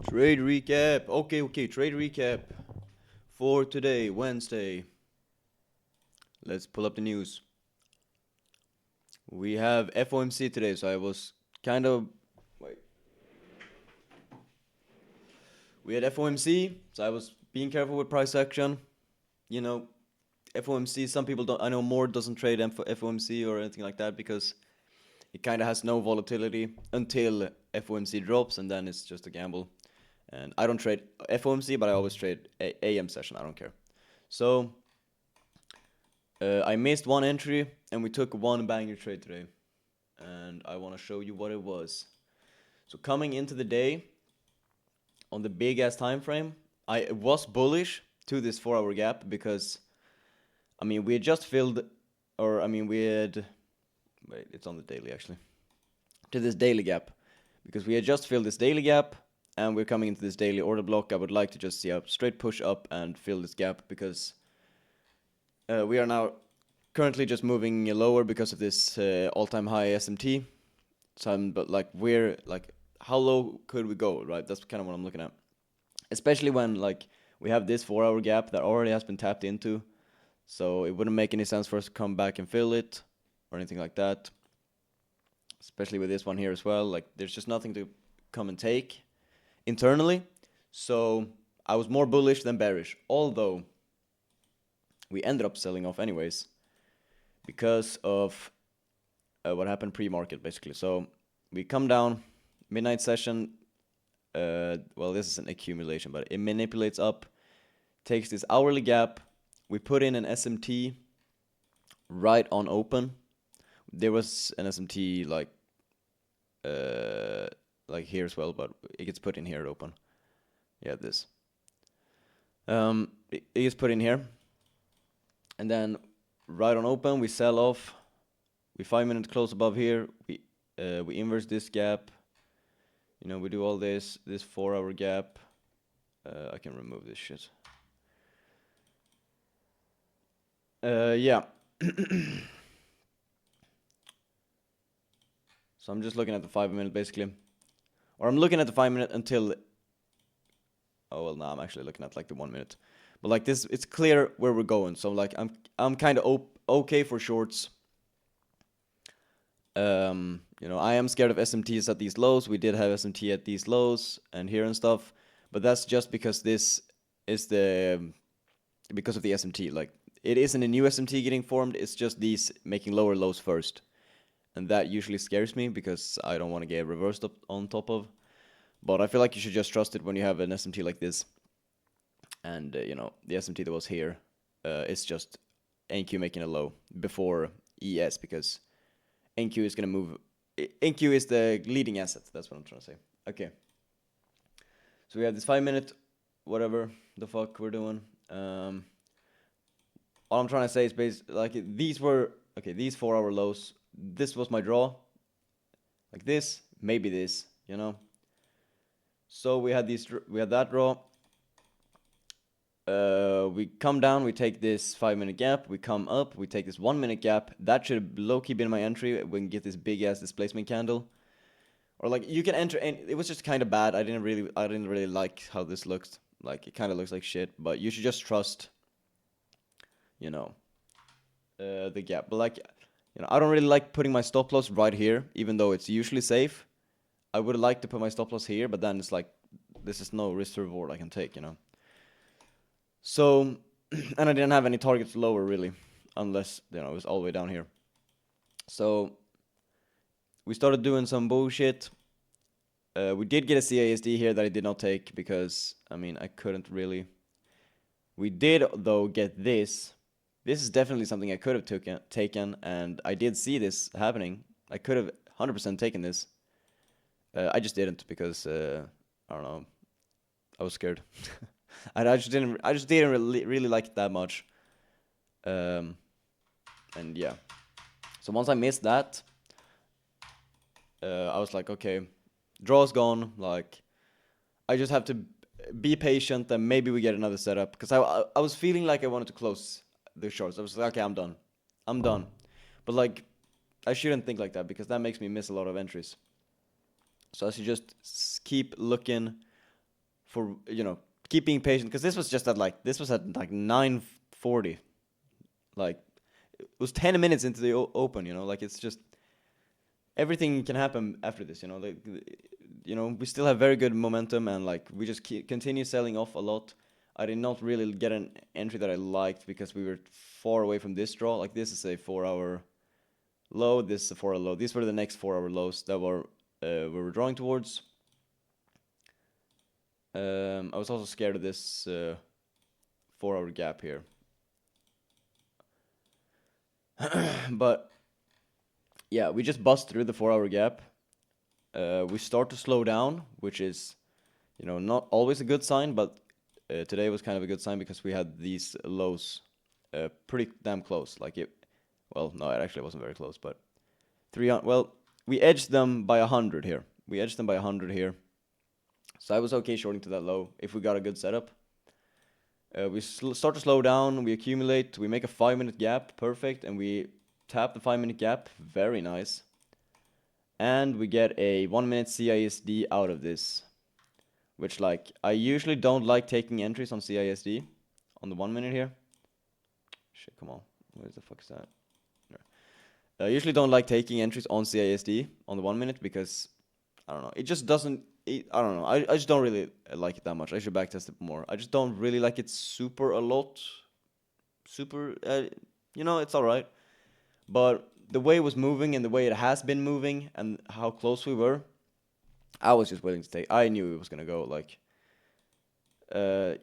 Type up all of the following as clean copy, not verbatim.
Trade recap. Okay, trade recap for today, Wednesday. Let's pull up the news. We have FOMC today, so I was kind of wait. We had FOMC, so I was being careful with price action. You know, FOMC. Some people don't. I know more doesn't trade FOMC or anything like that because it kind of has no volatility until FOMC drops, and then it's just a gamble. And I don't trade FOMC, but I always trade AM session. I don't care. So I missed one entry, and we took one banger trade today. And I want to show you what it was. So coming into the day, on the big ass time frame, I was bullish to this 4 hour gap because, I mean, we had just filled, or I mean, we had, wait, it's on the daily actually, to this daily gap, because we had just filled this daily gap, and we're coming into this daily order block. I would like to just see a straight push up and fill this gap because we are now currently just moving lower because of this all-time high SMT. But like we're like, how low could we go, right? That's kind of what I'm looking at. Especially when like we have this 4 hour gap that already has been tapped into, so it wouldn't make any sense for us to come back and fill it or anything like that. Especially with this one here as well, like there's just nothing to come and take internally. So I was more bullish than bearish, although we ended up selling off anyways because of what happened pre-market basically. So we come down, midnight session. Well, this is an accumulation, but it manipulates up, takes this hourly gap. We put in an SMT right on open. There was an SMT like here as well, but it gets put in here at open. Yeah, this. It gets put in here, and then right on open we sell off. We 5 minute close above here. We inverse this gap. You know, we do all this 4 hour gap. I can remove this shit. Yeah. So I'm just looking at the 5 minute basically. Or I'm looking at the 5 minute until, oh well, no, I'm actually looking at like the 1 minute. But like this, it's clear where we're going. So like I'm kind of okay for shorts. You know, I am scared of SMTs at these lows. We did have SMT at these lows and here and stuff, but that's just because this is because of the SMT. Like it isn't a new SMT getting formed. It's just these making lower lows first, and that usually scares me because I don't want to get reversed up on top of. But I feel like you should just trust it when you have an SMT like this. And you know, the SMT that was here, it's just NQ making a low before ES because NQ is gonna move. NQ is the leading asset. That's what I'm trying to say. Okay. So we have this 5 minute, whatever the fuck we're doing. All I'm trying to say is basically like these were okay. These 4 hour lows. This was my draw. Like this, maybe this. You know. So we had that draw. We come down, we take this 5 minute gap, we come up, we take this 1 minute gap. That should have low-key been my entry. We can get this big ass displacement candle. Or like you can enter, and it was just kind of bad. I didn't really like how this looks. Like it kind of looks like shit, but you should just trust, you know, the gap. But like, you know, I don't really like putting my stop loss right here, even though it's usually safe. I would like to put my stop loss here, but then it's like, this is no risk to reward I can take, you know. So, and I didn't have any targets lower really, unless, you know, it was all the way down here. So, we started doing some bullshit. We did get a CASD here that I did not take because, I mean, I couldn't really. We did, though, get this. This is definitely something I could have taken, and I did see this happening. I could have 100% taken this. I just didn't because, I don't know, I was scared. I just didn't really like it that much. And yeah. So once I missed that, I was like, okay, draw's gone. Like, I just have to be patient and maybe we get another setup. Because I was feeling like I wanted to close the shorts. I was like, okay, I'm done. But like, I shouldn't think like that because that makes me miss a lot of entries. So I should just keep looking for keep being patient, because this was at like 9:40, like it was 10 minutes into the open, like it's just everything can happen after this, like we still have very good momentum, and like we just continue selling off a lot. I did not really get an entry that I liked because we were far away from this draw. Like this is a 4-hour low, this is a 4-hour low. These were the next 4-hour lows that we were drawing towards. I was also scared of this 4-hour gap here. But yeah, we just bust through the 4-hour gap. We start to slow down, which is, not always a good sign, but today was kind of a good sign because we had these lows pretty damn close. Well, no, it actually wasn't very close, but we edged them by 100 here. So I was okay shorting to that low if we got a good setup. We start to slow down, we accumulate, we make a 5-minute gap, perfect, and we tap the 5-minute gap, very nice. And we get a 1-minute CISD out of this, which, like, I usually don't like taking entries on CISD on the 1 minute here. Shit, come on, where the fuck is that? I usually don't like taking entries on CISD on the 1 minute because, I don't know, it just doesn't, I don't know, I just don't really like it that much. I should backtest it more. I just don't really like it super a lot. It's alright. But the way it was moving and the way it has been moving and how close we were, I was just willing to take. I knew it was gonna go, like, at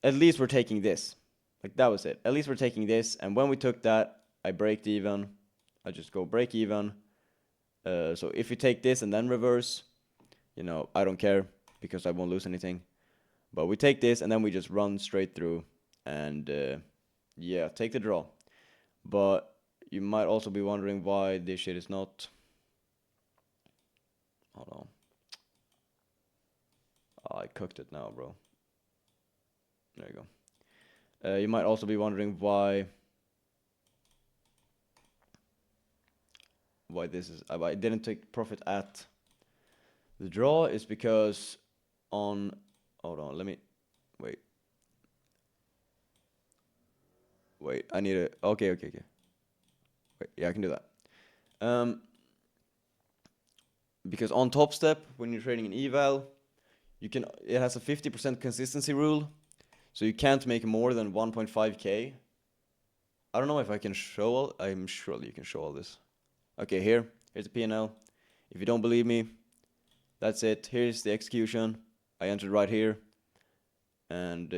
least we're taking this. Like, that was it. At least we're taking this. And when we took that, I braked even. I just go break even. So if you take this and then reverse, I don't care because I won't lose anything. But we take this and then we just run straight through and take the draw. But you might also be wondering why this shit is not. Hold on. Oh, I cooked it now, bro. There you go. You might also be wondering why this is. I didn't take profit at the draw is because on. Hold on, let me wait. Wait, I need a. Okay. Wait, yeah, I can do that. Because on Top Step, when you're trading an Eval, it has a 50% consistency rule, so you can't make more than 1.5k. I don't know if I can show all. I'm sure you can show all this. Okay, here's the P&L. If you don't believe me, that's it. Here's the execution. I entered right here and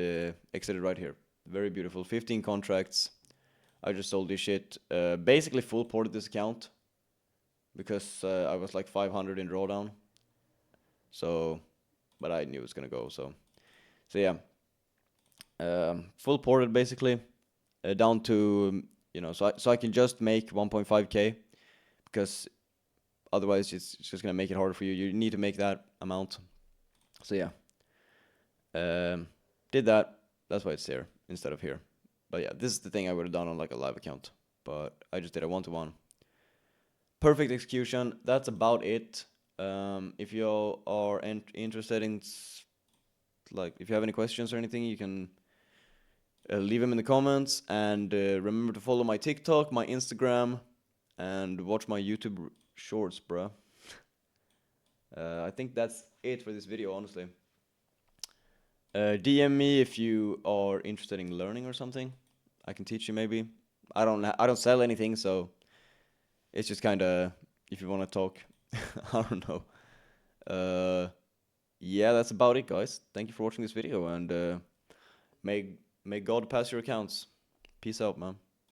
exited right here. Very beautiful. 15 contracts. I just sold this shit. Basically full ported this account because I was like 500 in drawdown. So, but I knew it was gonna go. So yeah. Full ported basically. Down to so I can just make 1.5k because otherwise it's just gonna make it harder for you. You need to make that amount. So yeah. Did that. That's why it's there instead of here. But yeah, this is the thing I would have done on like a live account. But I just did a 1-to-1. Perfect execution. That's about it. If you are interested in, like, if you have any questions or anything, you can leave them in the comments. And remember to follow my TikTok, my Instagram, and watch my YouTube shorts, bruh. I think that's it for this video, honestly. DM me if you are interested in learning or something. I can teach you maybe. I don't sell anything, so it's just kind of if you want to talk. I don't know. Yeah, that's about it, guys. Thank you for watching this video, and may God pass your accounts. Peace out, man.